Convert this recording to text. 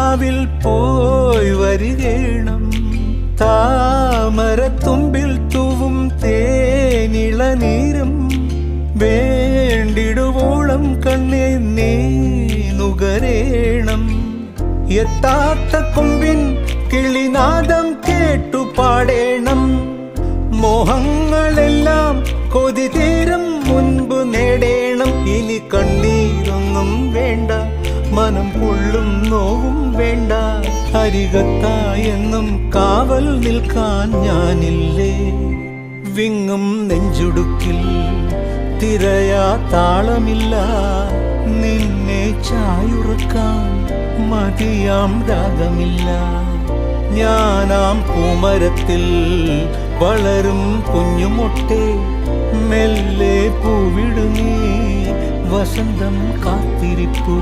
കാവിൽ പോയി വരികേണം താമരത്തുമ്പിൽ തൂവും തേനിളനീരും വേണ്ടിടുവോളം കണ്ണേ നീ നുകരേണം എത്താത്ത കൊമ്പിൻ കിളിനാദം കേട്ടു പാടേണം മോഹങ്ങളെല്ലാം കൊതി തീരും മുൻപ് നേടേണം ഇനി കണ്ണീരൊന്നും വേണ്ട മനം പൊള്ളും നോവും വേണ്ട അരികത്തായെന്നും കാവൽ നിൽക്കാൻ ഞാനില്ലേ വിങ്ങും നെഞ്ചുടുക്കിൽ തിരയാ താളമില്ല നിന്നെ ചായുറക്കാൻ മതിയാം രാഗമില്ല ഞാനാം പൂമരത്തിൽ വളരും കുഞ്ഞുമൊട്ടെ മെല്ലെ പൂവിടുന്നീ വസന്തം കാത്തിരിപ്പൂ